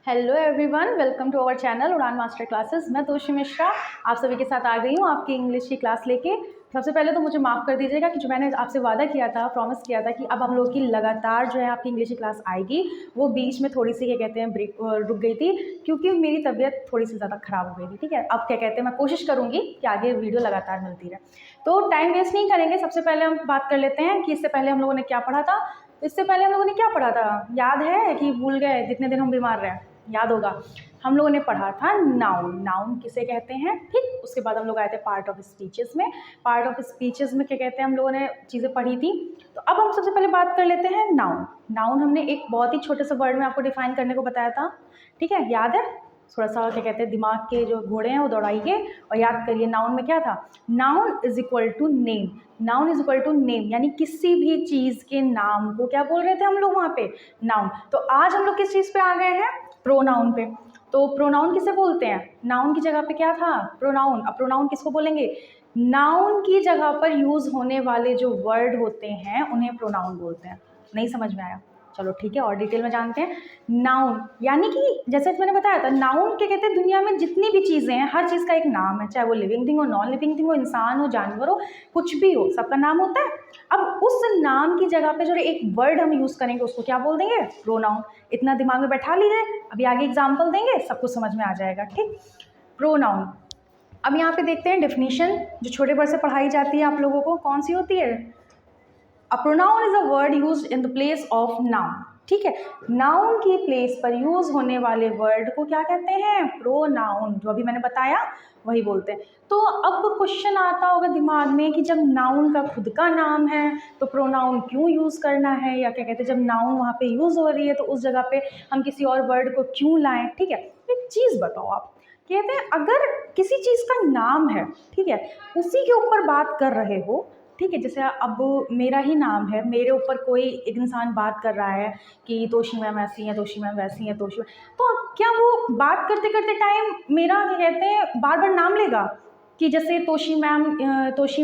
Hello everyone, welcome to our channel Udaan master classes. मैं तोशी मिश्रा आप सभी के साथ आ गई हूँ आपकी इंग्लिश की क्लास लेके। सबसे पहले तो मुझे माफ़ कर दीजिएगा कि जो मैंने आपसे वादा किया था, प्रॉमिस किया था कि अब हम लोग की लगातार जो है आपकी इंग्लिश की क्लास आएगी, वो बीच में थोड़ी सी क्या कहते हैं ब्रेक रुक गई थी क्योंकि मेरी तबीयत थोड़ी सी ज़्यादा ख़राब हो गई थी। ठीक है, अब क्या कहते हैं मैं कोशिश करूँगी कि आगे वीडियो लगातार मिलती रहे। तो टाइम वेस्ट नहीं करेंगे, सबसे पहले हम बात कर लेते हैं कि इससे पहले हम लोगों ने क्या पढ़ा था। इससे पहले हम लोगों ने क्या पढ़ा था, याद है कि भूल गए? जितने दिन हम बीमार रहे याद होगा। हम लोगों ने पढ़ा था नाउन। नाउन किसे कहते हैं, ठीक। उसके बाद हम लोग आए थे पार्ट ऑफ स्पीचेस में। पार्ट ऑफ स्पीचेस में क्या कहते हैं हम लोगों ने चीज़ें पढ़ी थी। तो अब हम सबसे पहले बात कर लेते हैं नाउन। नाउन हमने एक बहुत ही छोटे से वर्ड में आपको डिफाइन करने को बताया था, ठीक है, याद है? थोड़ा सा क्या कहते हैं दिमाग के जो घोड़े हैं वो दौड़ाइए और याद करिए नाउन में क्या था। Noun is equal to name. Noun is equal to name यानी किसी भी चीज़ के नाम को क्या बोल रहे थे हम लोग वहाँ पे, नाउन। तो आज हम लोग किस चीज़ पे आ गए हैं, प्रोनाउन पे। तो प्रोनाउन किसे बोलते हैं, नाउन की जगह पे क्या था, प्रोनाउन। अब प्रोनाउन किसको बोलेंगे, नाउन की जगह पर यूज होने वाले जो वर्ड होते हैं उन्हें प्रोनाउन बोलते हैं। नहीं समझ में आया? चलो ठीक है, और डिटेल में जानते हैं। नाउन यानी कि जैसे मैंने बताया था, नाउन क्या कहते हैं, दुनिया में जितनी भी चीज़ें हैं हर चीज़ का एक नाम है, चाहे वो लिविंग थिंग हो, नॉन लिविंग थिंग हो, इंसान हो, जानवर हो, कुछ भी हो, सबका नाम होता है। अब उस नाम की जगह पे जो एक वर्ड हम यूज़ करेंगे उसको क्या बोल देंगे, प्रोनाउन। इतना दिमाग में बैठा लीजिए, अभी आगे एग्जाम्पल देंगे सबको समझ में आ जाएगा, ठीक। प्रोनाउन, अब यहाँ पे देखते हैं डेफिनेशन जो छोटे वर्ड से पढ़ाई जाती है आप लोगों को, कौन सी होती है। A pronoun is a word used in the place of noun, ठीक है। नाउन की प्लेस पर यूज होने वाले वर्ड को क्या कहते हैं, प्रोनाउन। जो अभी मैंने बताया वही बोलते हैं। तो अब क्वेश्चन आता होगा दिमाग में कि जब नाउन का खुद का नाम है तो प्रोनाउन क्यों यूज करना है, या क्या कहते हैं जब नाउन वहाँ पे यूज हो रही है तो उस जगह पे हम किसी और वर्ड को क्यों लाएं, ठीक है। एक चीज बताओ आप, कहते हैं अगर किसी चीज का नाम है, ठीक है, उसी के ऊपर बात कर रहे हो, ठीक है, जैसे अब मेरा ही नाम है, मेरे ऊपर कोई एक इंसान बात कर रहा है कि तोशी मैम ऐसी हैं, तोशी मैम वैसी हैं, तोशी, तो क्या वो बात करते करते टाइम मेरा क्या कहते हैं बार बार नाम लेगा कि जैसे तोशी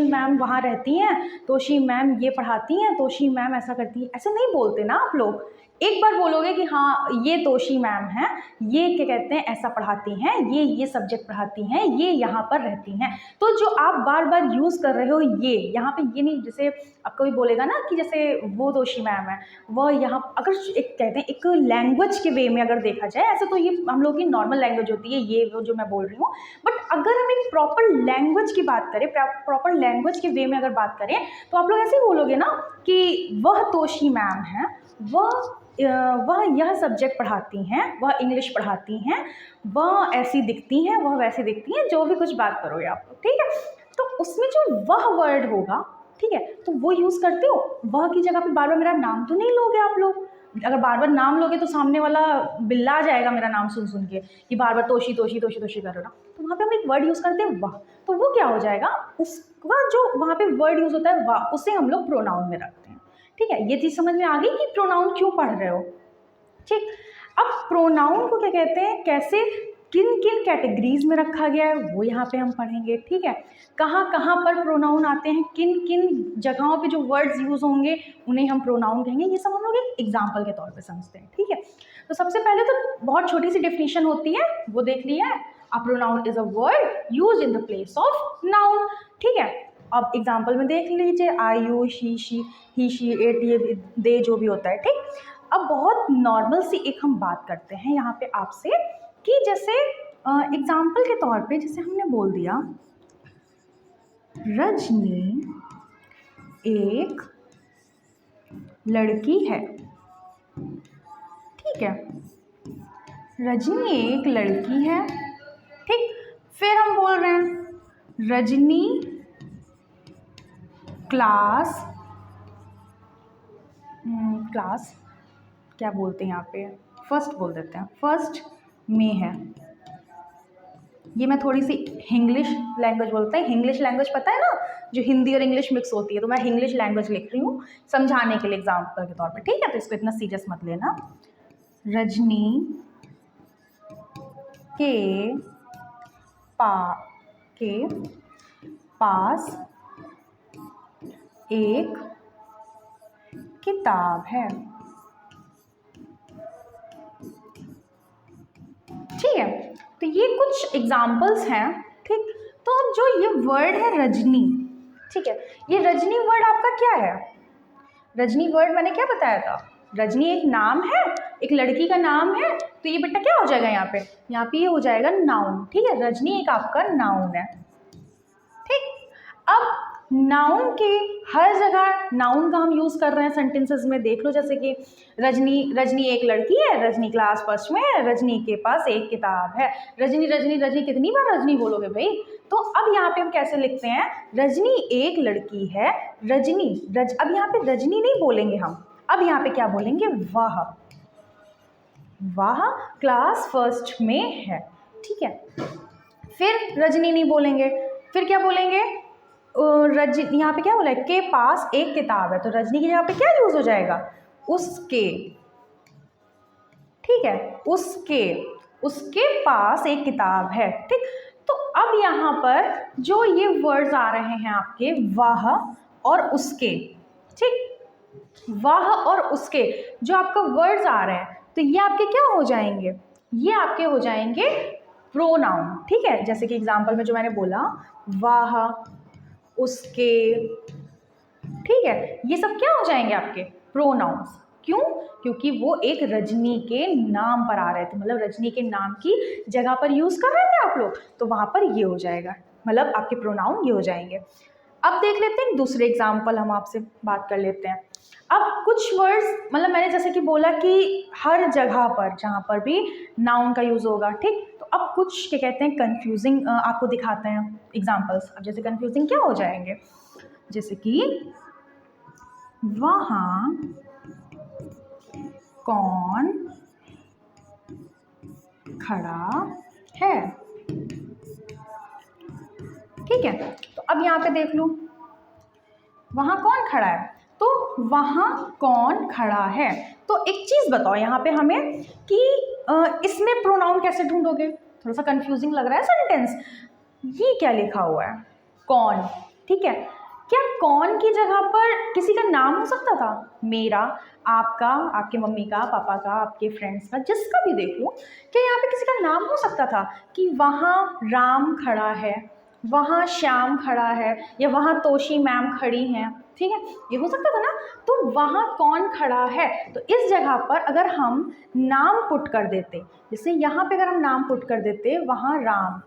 मैम वहाँ रहती हैं, तोशी मैम ये पढ़ाती हैं, तोशी मैम ऐसा करती हैं, ऐसे नहीं बोलते ना आप लोग। एक बार बोलोगे कि हाँ ये तोशी मैम है, ये क्या कहते हैं ऐसा पढ़ाती हैं, ये सब्जेक्ट पढ़ाती हैं, ये यहाँ पर रहती हैं। तो जो आप बार बार यूज़ कर रहे हो ये यहाँ पे, ये नहीं, जैसे अब कोई बोलेगा ना कि जैसे वो तोशी मैम है, वह यहाँ, अगर एक कहते हैं एक लैंग्वेज के वे में अगर देखा जाए, ऐसे तो ये हम लोग की नॉर्मल लैंग्वेज होती है ये वो जो मैं बोल रही हूँ, बट अगर हम एक प्रॉपर लैंग्वेज की बात करें, प्रॉपर लैंग्वेज के वे में अगर बात करें तो आप लोग ऐसे ही बोलोगे ना कि वह तोशी मैम है, वह यह सब्जेक्ट पढ़ाती हैं, वह इंग्लिश पढ़ाती हैं, वह ऐसी दिखती हैं, वह वैसी दिखती हैं, जो भी कुछ बात करोगे आप, ठीक है। तो उसमें जो वह वर्ड होगा, ठीक है, तो वो यूज़ करते हो, वह की जगह पे बार बार मेरा नाम तो नहीं लोगे आप लोग। अगर बार बार नाम लोगे तो सामने वाला बिल्ला आ जाएगा मेरा नाम सुन सुन के कि बार बार तोशी तोशी तोशी तोशी कर रहे हो ना। तो वहाँ पे हम एक वर्ड यूज़ करते हैं वह, तो वो क्या हो जाएगा, उसका जो वहाँ पे वर्ड यूज़ होता है वह, उसे हम लोग प्रोनाउन में रखते हैं, ठीक है। ये चीज़ समझ में आ गई कि प्रोनाउन क्यों पढ़ रहे हो, ठीक। अब प्रोनाउन को क्या कहते हैं, कैसे किन किन कैटेगरीज में रखा गया है वो यहाँ पे हम पढ़ेंगे, ठीक है। कहाँ कहाँ पर प्रोनाउन आते हैं, किन किन जगहों पे जो वर्ड्स यूज होंगे उन्हें हम प्रोनाउन कहेंगे, ये सब हम लोग एक एग्जाम्पल के तौर पे समझते हैं, ठीक है। तो सबसे पहले तो बहुत छोटी सी डेफिनेशन होती है वो देख लिया है। A pronoun is a word used in the place of noun, ठीक है। अब एग्जाम्पल में देख लीजिए, I you she he she it ये दे जो भी होता है, ठीक। अब बहुत नॉर्मल सी एक हम बात करते हैं यहाँ पे आपसे कि जैसे एग्जाम्पल के तौर पे जैसे हमने बोल दिया रजनी एक लड़की है, ठीक है, रजनी एक लड़की है, ठीक। फिर हम बोल रहे हैं रजनी क्लास क्लास क्या बोलते हैं यहाँ पे, फर्स्ट बोल देते हैं, फर्स्ट में है। ये मैं थोड़ी सी इंग्लिश लैंग्वेज बोलते हैं, इंग्लिश लैंग्वेज पता है ना, जो हिंदी और इंग्लिश मिक्स होती है, तो मैं इंग्लिश लैंग्वेज लिख रही हूँ समझाने के लिए एग्जाम्पल के तौर पे, ठीक है। तो इसको इतना सीरियस मत लेना। रजनी के के पास एक किताब है, ठीक है, तो ये कुछ एग्जाम्पल्स हैं। ठीक, तो जो ये वर्ड है रजनी, ठीक है, ये रजनी वर्ड आपका क्या है? रजनी वर्ड मैंने क्या बताया था? रजनी एक नाम है, एक लड़की का नाम है, तो ये बेटा क्या हो जाएगा यहाँ पे? यहाँ पे ये हो जाएगा नाउन। ठीक है, रजनी एक आपका नाउन है। ठीक, अब नाउन के हर जगह नाउन का हम यूज़ कर रहे हैं सेंटेंसेस में। देख लो, जैसे कि रजनी एक लड़की है, रजनी क्लास फर्स्ट में है, रजनी के पास एक किताब है। रजनी रजनी रजनी कितनी बार रजनी बोलोगे भाई? तो अब यहाँ पे हम कैसे लिखते हैं? रजनी एक लड़की है, अब यहाँ पे रजनी नहीं बोलेंगे हम, अब यहाँ पे क्या बोलेंगे? वह क्लास फर्स्ट में है। ठीक है, फिर रजनी नहीं बोलेंगे, फिर क्या बोलेंगे? यहाँ पे क्या बोला है? के पास एक किताब है, तो रजनी की जगह पे क्या यूज हो जाएगा? उसके। ठीक है, उसके पास एक किताब है। ठीक, तो अब यहाँ पर जो ये वर्ड्स आ रहे हैं आपके, वह और उसके, ठीक, वह और उसके जो आपका वर्ड्स आ रहे हैं, तो ये आपके क्या हो जाएंगे? ये आपके हो जाएंगे प्रोनाउन। ठीक है, जैसे कि एग्जांपल में जो मैंने बोला, वह, उसके, ठीक है, ये सब क्या हो जाएंगे आपके? प्रोनाउंस। क्यों? क्योंकि वो एक रजनी के नाम पर आ रहे थे, मतलब रजनी के नाम की जगह पर यूज कर रहे थे आप लोग, तो वहां पर ये हो जाएगा, मतलब आपके प्रोनाउन ये हो जाएंगे। अब देख लेते हैं दूसरे एग्जाम्पल, हम आपसे बात कर लेते हैं। अब कुछ वर्ड्स, मतलब मैंने जैसे कि बोला कि हर जगह पर जहाँ पर भी नाउन का यूज होगा, ठीक, तो अब कुछ क्या कहते हैं कंफ्यूजिंग आपको दिखाते हैं एग्जाम्पल्स। अब जैसे कंफ्यूजिंग क्या हो जाएंगे? जैसे कि वहाँ कौन खड़ा है? ठीक है, तो अब यहाँ पे देख लो, वहाँ कौन खड़ा है, तो वहाँ कौन खड़ा है। तो एक चीज़ बताओ यहाँ पे हमें कि इसमें प्रोनाउन कैसे ढूंढोगे? थोड़ा सा कंफ्यूजिंग लग रहा है सेंटेंस। ये क्या लिखा हुआ है? कौन। ठीक है, क्या कौन की जगह पर किसी का नाम हो सकता था? मेरा, आपका, आपके मम्मी का, पापा का, आपके फ्रेंड्स का, जिसका भी देख लो, क्या यहाँ पे किसी का नाम हो सकता था कि वहाँ राम खड़ा है, वहाँ श्याम खड़ा है, या वहाँ तोशी मैम खड़ी हैं? ठीक है, ये हो सकता था ना। तो वहाँ कौन खड़ा है, तो इस जगह पर अगर हम नाम पुट कर देते, जैसे यहाँ पे अगर हम नाम पुट कर देते, वहाँ राम,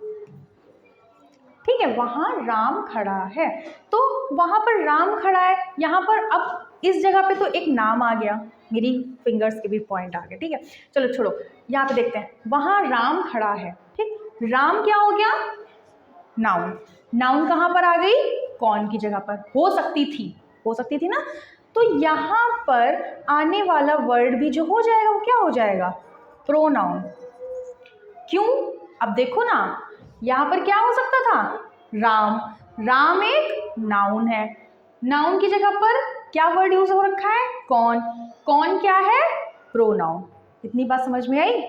ठीक है, वहाँ राम खड़ा है, तो वहाँ पर राम खड़ा है, यहाँ पर अब इस जगह पे तो एक नाम आ गया, मेरी फिंगर्स के भी पॉइंट आ गए। ठीक है, चलो छोड़ो, यहाँ पे देखते हैं, वहाँ राम खड़ा है। ठीक, राम क्या हो गया? नाउन। नाउन कहाँ पर आ गई? कौन की जगह पर। हो सकती थी ना। तो यहाँ पर आने वाला वर्ड भी जो हो जाएगा वो क्या हो जाएगा? प्रोनाउन। क्यों? अब देखो ना, यहाँ पर क्या हो सकता था? राम। राम एक नाउन है, नाउन की जगह पर क्या वर्ड यूज हो रखा है? कौन। कौन क्या है? प्रोनाउन। इतनी बात समझ में आई?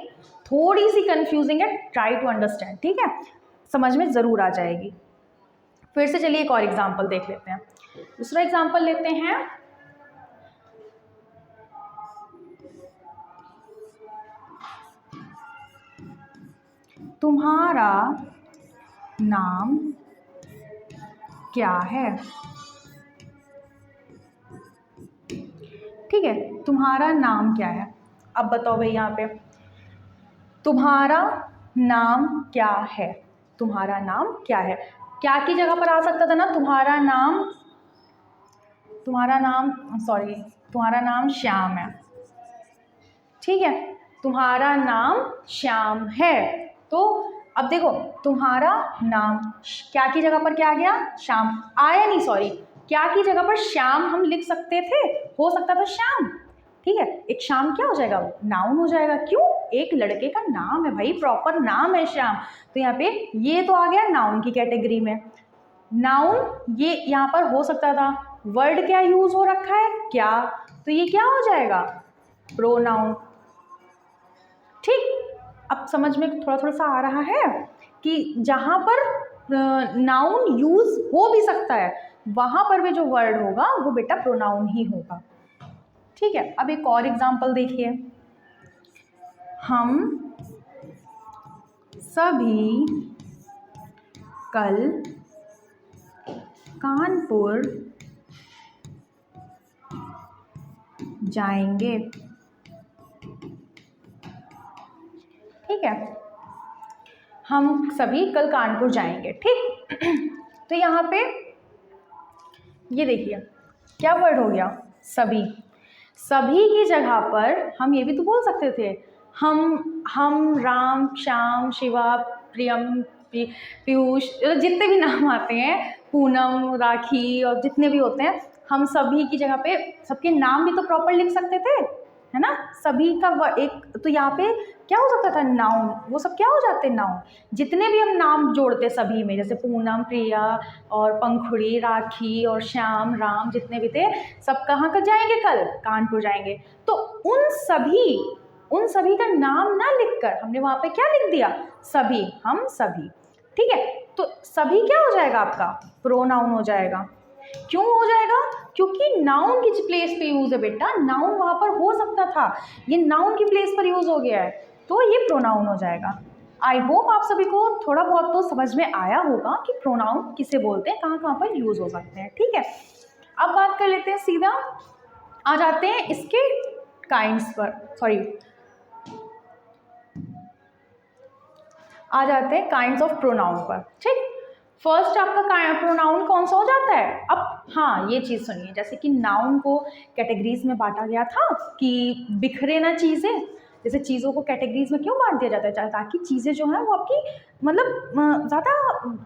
थोड़ी सी कंफ्यूजिंग है, ट्राई टू अंडरस्टैंड। ठीक है, समझ में ज़रूर आ जाएगी। फिर से चलिए एक और एग्जाम्पल देख लेते हैं। दूसरा एग्जाम्पल लेते हैं, तुम्हारा नाम क्या है? ठीक है, तुम्हारा नाम क्या है? अब बताओ भाई, यहाँ पे तुम्हारा नाम क्या है? तुम्हारा नाम क्या है? क्या की जगह पर आ सकता था ना? तुम्हारा नाम श्याम है। ठीक है, तुम्हारा नाम श्याम है। तो अब देखो, तुम्हारा नाम क्या की जगह पर क्या आ गया? श्याम आया नहीं, सॉरी, क्या की जगह पर श्याम हम लिख सकते थे, हो सकता था श्याम। ठीक है, एक श्याम क्या हो जाएगा? नाउन हो जाएगा। क्यों? एक लड़के का नाम है भाई, प्रॉपर नाम है श्याम, तो यहाँ पे ये तो आ गया नाउन की कैटेगरी में। नाउन ये यहाँ पर हो सकता था, वर्ड क्या यूज हो रखा है? क्या, तो ये क्या हो जाएगा? प्रोनाउन। ठीक, अब समझ में थोड़ा सा आ रहा है कि जहाँ पर नाउन यूज हो भी सकता है, वहाँ पर भी जो वर्ड होगा वो बेटा प्रोनाउन ही होगा। ठीक है, अब एक और एग्जांपल देखिए, हम सभी कल कानपुर जाएंगे। ठीक है, हम सभी कल कानपुर जाएंगे। ठीक तो यहाँ पे ये देखिए क्या वर्ड हो गया, सभी। सभी की जगह पर हम ये भी तो बोल सकते थे, हम राम, श्याम, शिवा, प्रियम, पीयूष, जितने भी नाम आते हैं, पूनम, राखी और जितने भी होते हैं, हम सभी की जगह पे सबके नाम भी तो प्रॉपर लिख सकते थे, है ना। सभी का एक तो यहाँ पे क्या हो सकता था, नाउन। वो सब क्या हो जाते हैं, नाउन। जितने भी हम नाम जोड़ते सभी में, जैसे पूनम, प्रिया और पंखुड़ी, राखी और श्याम, राम, जितने भी थे, सब कहाँ कर जाएंगे, कल कानपुर जाएंगे। तो उन सभी का नाम ना लिखकर हमने वहाँ पे क्या लिख दिया, सभी, हम सभी। ठीक है, तो सभी क्या हो जाएगा आपका, प्रोनाउन हो जाएगा। क्यों हो जाएगा, क्योंकि नाउन की प्लेस पे यूज है बेटा। नाउन वहाँ पर हो सकता था, ये नाउन की प्लेस पर यूज हो गया है, तो ये प्रोनाउन हो जाएगा। आई होप आप सभी को थोड़ा बहुत तो समझ में आया होगा कि प्रोनाउन किसे बोलते हैं, कहाँ कहाँ पर यूज हो सकते हैं। ठीक है, अब बात कर लेते हैं, सीधा आ जाते हैं इसके काइंड्स पर, सॉरी आ जाते हैं काइंड्स ऑफ प्रोनाउन पर। ठीक, फर्स्ट आपका प्रोनाउन कौन सा हो जाता है। अब हाँ, ये चीज़ सुनिए, जैसे कि नाउन को कैटेगरीज में बांटा गया था कि बिखरे ना चीज़ें। जैसे चीज़ों को कैटेगरीज में क्यों बांट दिया जाता है, ताकि चीज़ें जो हैं वो आपकी मतलब ज़्यादा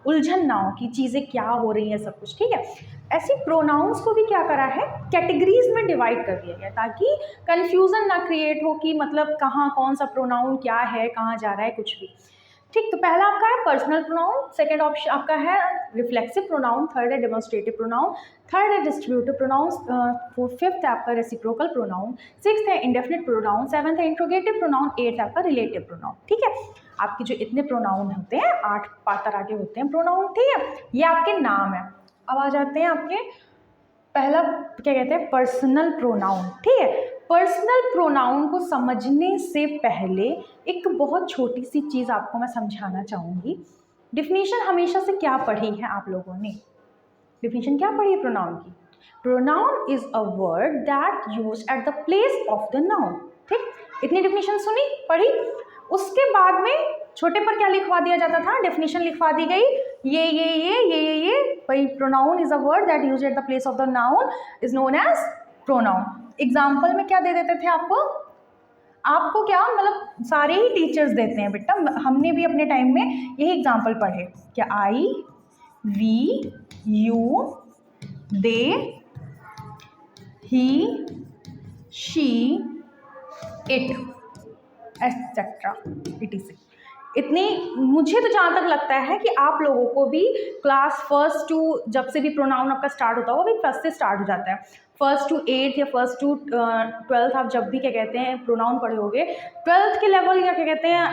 उलझन ना हो कि चीज़ें क्या हो रही हैं, सब कुछ। ठीक है, ऐसी प्रोनाउंस को भी क्या करा है, कैटेगरीज में डिवाइड कर दिया गया, ताकि कन्फ्यूज़न ना क्रिएट हो कि मतलब कहाँ कौन सा प्रोनाउन क्या है, कहाँ जा रहा है, कुछ भी। ठीक, तो पहला आपका है पर्सनल प्रोनाउन, सेकंड ऑप्शन आपका है रिफ्लेक्सिव प्रोनाउन, थर्ड है डेमोन्स्ट्रेटिव प्रोनाउन, थर्ड है डिस्ट्रीब्यूटिव प्रोनाउन, फिफ्थ है आपका रेसिप्रोकल प्रोनाउन, सिक्स्थ है इंडेफिनिट प्रोनाउन, सेवंथ है इंट्रोगेटिव प्रोनाउन, एट्थ है आपका रिलेटिव प्रोनाउन। ठीक है, आपके जो इतने प्रोनाउन होते हैं, 8 तरह के होते हैं प्रोनाउन। ठीक है, ये आपके नाम है। अब आ जाते हैं आपके पहला क्या कहते हैं, पर्सनल प्रोनाउन। ठीक है, पर्सनल प्रोनाउन को समझने से पहले एक बहुत छोटी सी चीज़ आपको मैं समझाना चाहूँगी। डिफिनीशन हमेशा से क्या पढ़ी है आप लोगों ने, डिफिनीशन क्या पढ़ी है प्रोनाउन की। Pronoun is a word that use at the place of the noun. ठीक, इतनी डिफिनीशन सुनी, पढ़ी। उसके बाद में छोटे पर क्या लिखवा दिया जाता था, डेफिनेशन लिखवा दी गई, ये भाई pronoun is a word that use at the place of the noun is known as pronoun. Example में क्या दे देते थे आपको क्या मतलब सारे ही टीचर्स देते हैं बेटा, हमने भी अपने टाइम में यही एग्जाम्पल पढ़े, क्या I, we, you, they, he, she, it, etcetera, ETC. इतनी मुझे तो जहाँ तक लगता है कि आप लोगों को भी क्लास 1 टू जब से भी प्रोनाउन आपका स्टार्ट होता होगा, अभी 1st से स्टार्ट हो जाता है, 1st to 8th या 1st to 12th आप जब भी क्या कहते हैं प्रोनाउन पढ़े होगे, 12th के लेवल या क्या कहते हैं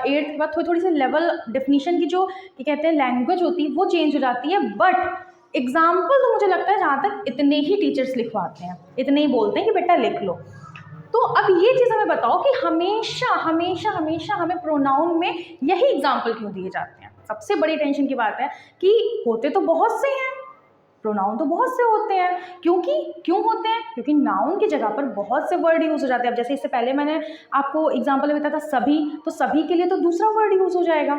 8th के बाद थोड़ी सी लेवल डेफिनीशन की जो क्या कहते हैं लैंग्वेज होती है वो चेंज हो जाती है। बट एग्जाम्पल तो मुझे लगता है जहाँ तक इतने ही टीचर्स लिखवाते हैं, इतने ही बोलते हैं कि बेटा लिख लो। तो अब ये चीज़ हमें बताओ कि हमेशा हमेशा हमेशा हमें प्रोनाउन में यही एग्जाम्पल क्यों दिए जाते हैं। सबसे बड़ी टेंशन की बात है कि होते तो बहुत से हैं, प्रोनाउन तो बहुत से होते हैं, क्यों होते हैं, क्योंकि नाउन की जगह पर बहुत से वर्ड यूज हो जाते हैं। अब जैसे इससे पहले मैंने आपको एग्जाम्पल में बताया था सभी, तो सभी के लिए तो दूसरा वर्ड यूज हो जाएगा।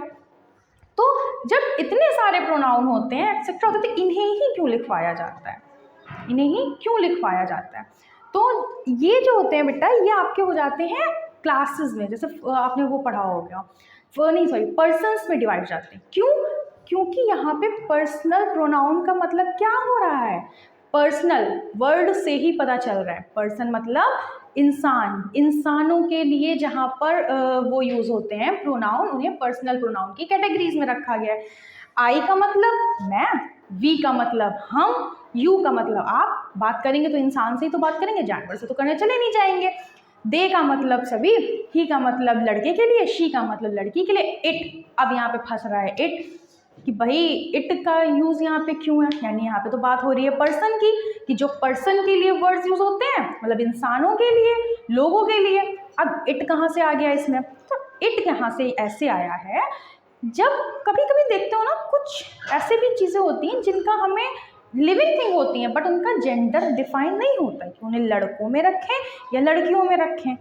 तो जब इतने सारे प्रोनाउन होते हैं एक्सेट्रा होते हैं, तो इन्हें ही क्यों लिखवाया जाता है, इन्हें ही क्यों लिखवाया जाता है। तो ये जो होते हैं बेटा ये आपके हो जाते हैं क्लासेस में, जैसे आपने वो पढ़ा हो गया, पर्सन्स में डिवाइड जाते हैं। क्यों, क्योंकि यहाँ पे पर्सनल प्रोनाउन का मतलब क्या हो रहा है, पर्सनल वर्ड से ही पता चल रहा है। पर्सन मतलब इंसान, इंसानों के लिए जहाँ पर वो यूज़ होते हैं प्रोनाउन, उन्हें पर्सनल प्रोनाउन की कैटेगरीज में रखा गया है। आई का मतलब मैं, वी का मतलब हम, यू का मतलब आप। बात करेंगे तो इंसान से ही तो बात करेंगे, जानवर से तो करने चले नहीं जाएंगे। दे का मतलब सभी, ही का मतलब लड़के के लिए, शी का मतलब लड़की के लिए, इट अब यहाँ पे फंस रहा है इट कि भाई इट का यूज़ यहाँ पे क्यों है, यानी यहाँ पे तो बात हो रही है पर्सन की, कि जो पर्सन के लिए वर्ड्स यूज होते हैं मतलब इंसानों के लिए, लोगों के लिए। अब इट कहाँ से आ गया इसमें, तो इट यहाँ से ऐसे आया है जब कभी कभी देखते हो ना, कुछ ऐसे भी चीज़ें होती हैं जिनका हमें लिविंग थिंग होती हैं बट उनका जेंडर डिफाइन नहीं होता कि उन्हें लड़कों में रखें या लड़कियों में रखें,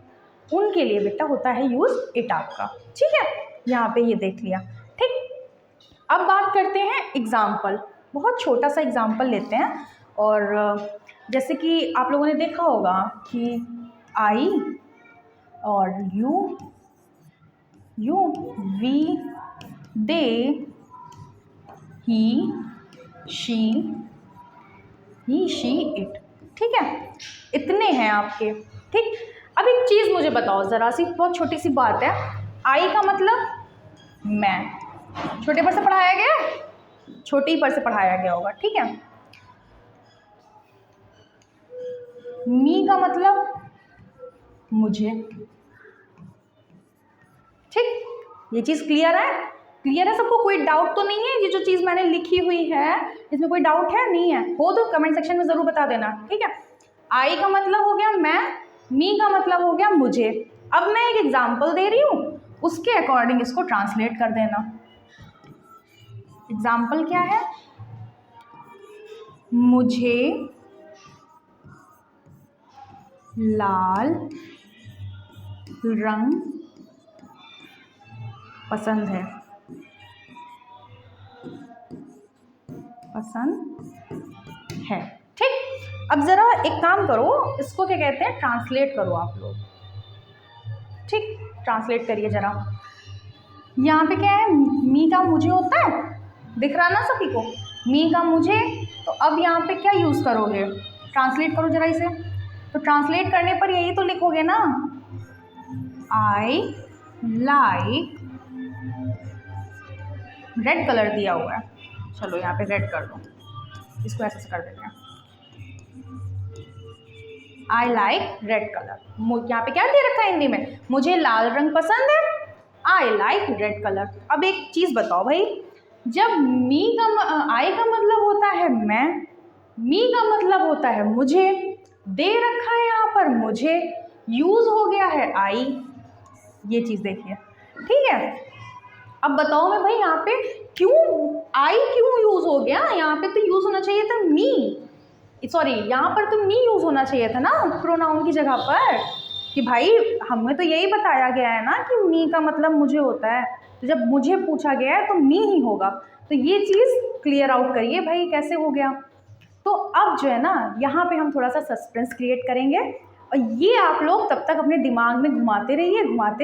उनके लिए बेटा होता है यूज़ इट आपका। ठीक है, यहाँ पे ये देख लिया। ठीक, अब बात करते हैं एग्जाम्पल। बहुत छोटा सा एग्जाम्पल लेते हैं। और जैसे कि आप लोगों ने देखा होगा कि आई और you, we, they, he, she, it. ठीक है, इतने हैं आपके। ठीक, अब एक चीज़ मुझे बताओ ज़रा सी, बहुत छोटी सी बात है। आई का मतलब मैं, छोटे पर से पढ़ाया गया, छोटे ही पर से पढ़ाया गया होगा। ठीक है, मी का मतलब मुझे। ठीक, ये चीज़ क्लियर है? क्लियर है सबको? कोई डाउट तो नहीं है? ये जो चीज़ मैंने लिखी हुई है इसमें कोई डाउट है? नहीं है? हो तो कमेंट सेक्शन में ज़रूर बता देना। ठीक है, आई का मतलब हो गया मैं, मी का मतलब हो गया मुझे। अब मैं एक एग्जाम्पल दे रही हूँ, उसके अकॉर्डिंग इसको ट्रांसलेट कर देना। एग्जाम्पल क्या है? मुझे लाल रंग पसंद है। ठीक, अब ज़रा एक काम करो, इसको क्या कहते हैं, ट्रांसलेट करो आप लोग। ठीक, ट्रांसलेट करिए ज़रा। यहाँ पे क्या है, मी का मुझे होता है, दिख रहा ना सभी को, मी का मुझे। तो अब यहाँ पे क्या यूज़ करोगे? ट्रांसलेट करो ज़रा इसे। तो ट्रांसलेट करने पर यही तो लिखोगे ना, आई लाइक, रेड कलर दिया हुआ है, चलो यहाँ पे रेड कर दो, इसको ऐसे कर देते हैं, आई लाइक रेड कलर। यहाँ पे क्या दे रखा है हिंदी में, मुझे लाल रंग पसंद है, आई लाइक रेड कलर। अब एक चीज़ बताओ भाई, जब मी का आई का मतलब होता है मैं, मी का मतलब होता है मुझे, दे रखा है यहाँ पर मुझे, यूज़ हो गया है आई, ये चीज़ देखिए। ठीक है, अब बताओ मैं भाई यहाँ पे क्यों आई क्यों यूज़ हो गया? यहाँ पे तो यूज़ होना चाहिए था मी, सॉरी यहाँ पर तो मी यूज़ होना चाहिए था ना प्रोनाउन की जगह पर, कि भाई हमें तो यही बताया गया है ना कि मी का मतलब मुझे होता है, तो जब मुझे पूछा गया है तो मी ही होगा। तो ये चीज़ क्लियर आउट करिए भाई, कैसे हो गया। तो अब जो है ना, यहाँ पे हम थोड़ा सा सस्पेंस क्रिएट करेंगे और ये आप लोग तब तक अपने दिमाग में घुमाते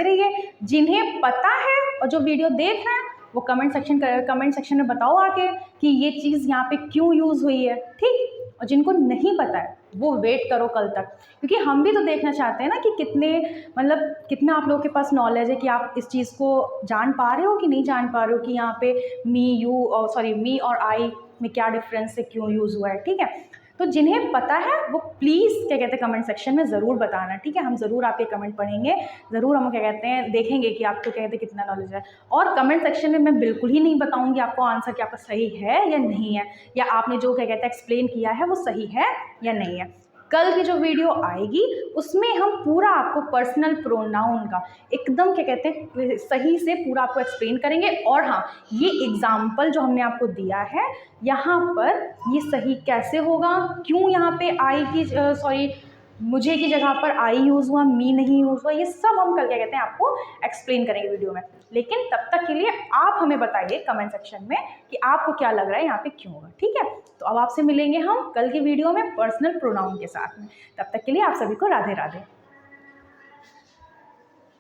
रहिए। जिन्हें पता है और जो वीडियो देख रहे हैं वो कमेंट सेक्शन में बताओ आके कि ये चीज़ यहाँ पे क्यों यूज़ हुई है। ठीक, और जिनको नहीं पता है वो वेट करो कल तक, क्योंकि हम भी तो देखना चाहते हैं ना कि कितना आप लोगों के पास नॉलेज है, कि आप इस चीज़ को जान पा रहे हो कि नहीं जान पा रहे हो, कि यहाँ पे मी और आई में क्या डिफरेंस है, क्यों यूज़ हुआ है। ठीक है, तो जिन्हें पता है वो प्लीज़ क्या कहते हैं कमेंट सेक्शन में ज़रूर बताना। ठीक है, हम ज़रूर आपके कमेंट पढ़ेंगे, ज़रूर हम क्या कहते हैं देखेंगे कि आपको क्या कहते हैं कितना नॉलेज है। और कमेंट सेक्शन में मैं बिल्कुल ही नहीं बताऊंगी आपको आंसर कि आपका सही है या नहीं है, या आपने जो क्या कहते हैं एक्सप्लेन किया है वो सही है या नहीं है। कल की जो वीडियो आएगी उसमें हम पूरा आपको पर्सनल प्रोनाउन का एकदम क्या कहते हैं सही से पूरा आपको एक्सप्लेन करेंगे। और हाँ, ये एग्जाम्पल जो हमने आपको दिया है यहाँ पर ये सही कैसे होगा, क्यों यहाँ पे आई की मुझे की जगह पर आई यूज़ हुआ, मी नहीं यूज़ हुआ, ये सब हम कल क्या कहते हैं आपको एक्सप्लेन करेंगे वीडियो में। लेकिन तब तक के लिए आप हमें बताइए कमेंट सेक्शन में कि आपको क्या लग रहा है यहाँ पे क्यों होगा। ठीक है, तो अब आपसे मिलेंगे हम कल की वीडियो में पर्सनल प्रोनाउन के साथ में। तब तक के लिए आप सभी को राधे राधे।